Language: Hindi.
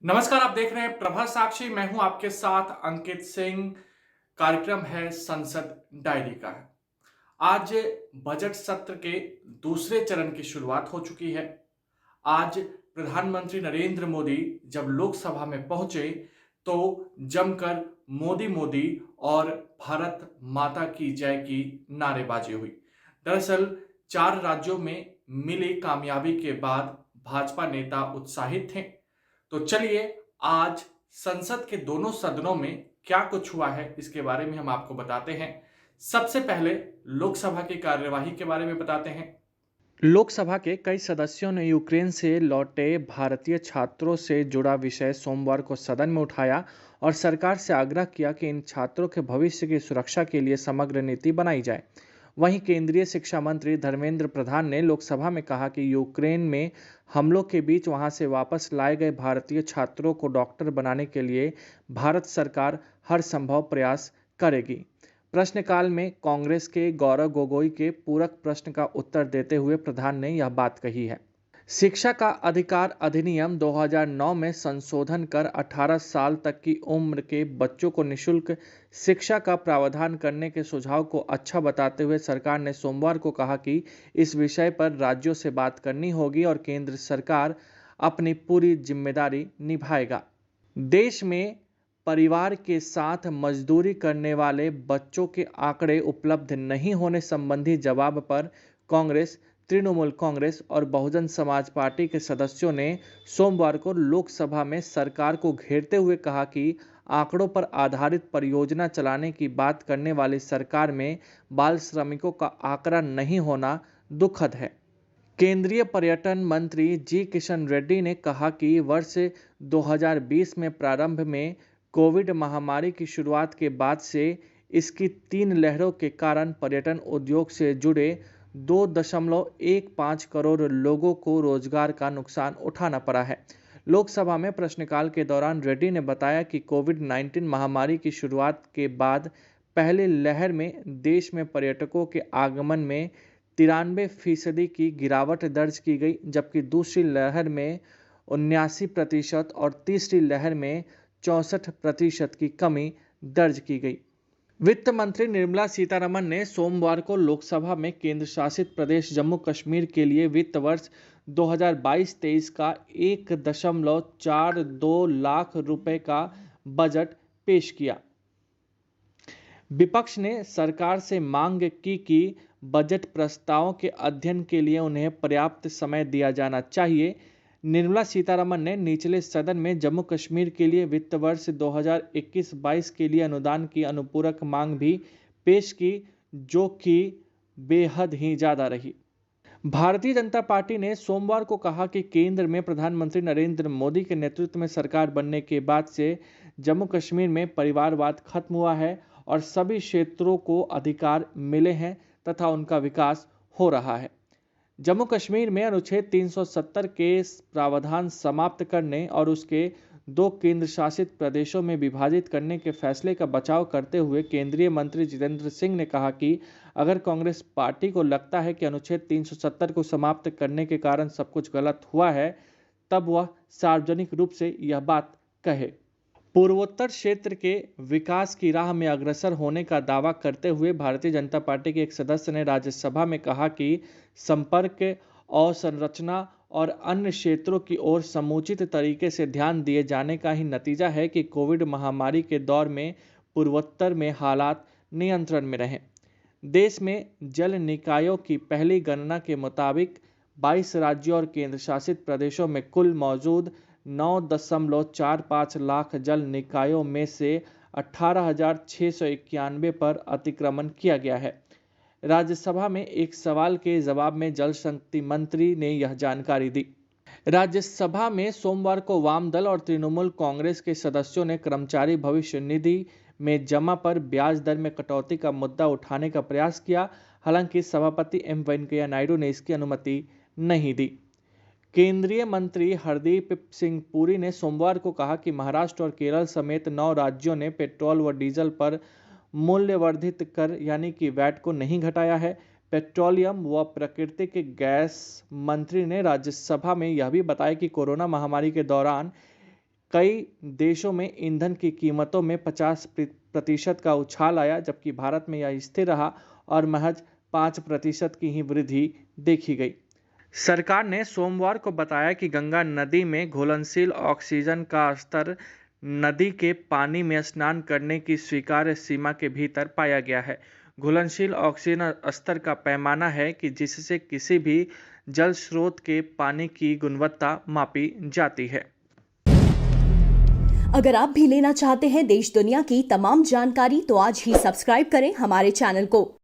नमस्कार, आप देख रहे हैं प्रभा साक्षी। मैं हूं आपके साथ अंकित सिंह। कार्यक्रम है संसद डायरी का। आज बजट सत्र के दूसरे चरण की शुरुआत हो चुकी है। आज प्रधानमंत्री नरेंद्र मोदी जब लोकसभा में पहुंचे तो जमकर मोदी मोदी और भारत माता की जय की नारेबाजी हुई। दरअसल 4 राज्यों में मिली कामयाबी के बाद भाजपा नेता उत्साहित थे। तो चलिए, आज संसद के दोनों सदनों में क्या कुछ हुआ है इसके बारे में हम आपको बताते हैं। सबसे पहले लोकसभा की कार्यवाही के बारे में बताते हैं। लोकसभा के कई सदस्यों ने यूक्रेन से लौटे भारतीय छात्रों से जुड़ा विषय सोमवार को सदन में उठाया और सरकार से आग्रह किया कि इन छात्रों के भविष्य की सुरक्षा के लिए समग्र नीति बनाई जाए। वहीं केंद्रीय शिक्षा मंत्री धर्मेंद्र प्रधान ने लोकसभा में कहा कि यूक्रेन में हमलों के बीच वहां से वापस लाए गए भारतीय छात्रों को डॉक्टर बनाने के लिए भारत सरकार हर संभव प्रयास करेगी। प्रश्नकाल में कांग्रेस के गौरव गोगोई के पूरक प्रश्न का उत्तर देते हुए प्रधान ने यह बात कही है। शिक्षा का अधिकार अधिनियम 2009 में संशोधन कर 18 साल तक की उम्र के बच्चों को निशुल्क शिक्षा का प्रावधान करने के सुझाव को अच्छा बताते हुए सरकार ने सोमवार को कहा कि इस विषय पर राज्यों से बात करनी होगी और केंद्र सरकार अपनी पूरी जिम्मेदारी निभाएगा। देश में परिवार के साथ मजदूरी करने वाले बच्चों के आंकड़े उपलब्ध नहीं होने संबंधी जवाब पर कांग्रेस, तृणमूल कांग्रेस और बहुजन समाज पार्टी के सदस्यों ने सोमवार को लोकसभा में सरकार को घेरते हुए कहा कि आंकड़ों पर आधारित परियोजना चलाने की बात करने वाली सरकार में बाल श्रमिकों का आंकड़ा नहीं होना दुखद है। केंद्रीय पर्यटन मंत्री जी किशन रेड्डी ने कहा कि वर्ष 2020 में प्रारंभ में कोविड महामारी की शुरुआत के बाद से इसकी 3 लहरों के कारण पर्यटन उद्योग से जुड़े 2.15 करोड़ लोगों को रोजगार का नुकसान उठाना पड़ा है। लोकसभा में प्रश्नकाल के दौरान रेड्डी ने बताया कि कोविड-19 महामारी की शुरुआत के बाद पहली लहर में देश में पर्यटकों के आगमन में 93% की गिरावट दर्ज की गई, जबकि दूसरी लहर में 79% और तीसरी लहर में 64% की कमी दर्ज की गई। वित्त मंत्री निर्मला सीतारमण ने सोमवार को लोकसभा में केंद्र शासित प्रदेश जम्मू कश्मीर के लिए वित्त वर्ष 2022-23 का 1.42 लाख रुपए का बजट पेश किया। विपक्ष ने सरकार से मांग की कि बजट प्रस्तावों के अध्ययन के लिए उन्हें पर्याप्त समय दिया जाना चाहिए। निर्मला सीतारमण ने निचले सदन में जम्मू कश्मीर के लिए वित्त वर्ष 2021-22 के लिए अनुदान की अनुपूरक मांग भी पेश की, जो कि बेहद ही ज्यादा रही। भारतीय जनता पार्टी ने सोमवार को कहा कि केंद्र में प्रधानमंत्री नरेंद्र मोदी के नेतृत्व में सरकार बनने के बाद से जम्मू कश्मीर में परिवारवाद खत्म हुआ है और सभी क्षेत्रों को अधिकार मिले हैं तथा उनका विकास हो रहा है। जम्मू कश्मीर में अनुच्छेद 370 के प्रावधान समाप्त करने और उसके 2 केंद्र शासित प्रदेशों में विभाजित करने के फैसले का बचाव करते हुए केंद्रीय मंत्री जितेंद्र सिंह ने कहा कि अगर कांग्रेस पार्टी को लगता है कि अनुच्छेद 370 को समाप्त करने के कारण सब कुछ गलत हुआ है, तब वह सार्वजनिक रूप से यह बात कहे। पूर्वोत्तर क्षेत्र के विकास की राह में अग्रसर होने का दावा करते हुए भारतीय जनता पार्टी के एक सदस्य ने राज्यसभा में कहा कि संपर्क, अवसंरचना और अन्य क्षेत्रों की ओर समुचित तरीके से ध्यान दिए जाने का ही नतीजा है कि कोविड महामारी के दौर में पूर्वोत्तर में हालात नियंत्रण में रहे। देश में जल निकायों की पहली गणना के मुताबिक 22 राज्यों और केंद्र शासित प्रदेशों में कुल मौजूद 9.45 लाख जल निकायों में से 18,691 पर अतिक्रमण किया गया है। राज्यसभा में एक सवाल के जवाब में जल शक्ति मंत्री ने यह जानकारी दी। राज्यसभा में सोमवार को वाम दल और तृणमूल कांग्रेस के सदस्यों ने कर्मचारी भविष्य निधि में जमा पर ब्याज दर में कटौती का मुद्दा उठाने का प्रयास किया। हालांकि सभापति एम वेंकैया नायडू ने इसकी अनुमति नहीं दी। केंद्रीय मंत्री हरदीप सिंह पुरी ने सोमवार को कहा कि महाराष्ट्र और केरल समेत 9 राज्यों ने पेट्रोल व डीजल पर मूल्यवर्धित कर यानी कि वैट को नहीं घटाया है। पेट्रोलियम व प्राकृतिक गैस मंत्री ने राज्यसभा में यह भी बताया कि कोरोना महामारी के दौरान कई देशों में ईंधन की कीमतों में 50% का उछाल आया, जबकि भारत में यह स्थिर रहा और महज 5% की ही वृद्धि देखी गई। सरकार ने सोमवार को बताया कि गंगा नदी में घुलनशील ऑक्सीजन का स्तर नदी के पानी में स्नान करने की स्वीकार्य सीमा के भीतर पाया गया है। घुलनशील ऑक्सीजन स्तर का पैमाना है कि जिससे किसी भी जल स्रोत के पानी की गुणवत्ता मापी जाती है। अगर आप भी लेना चाहते हैं देश दुनिया की तमाम जानकारी तो आज ही सब्सक्राइब करें हमारे चैनल को।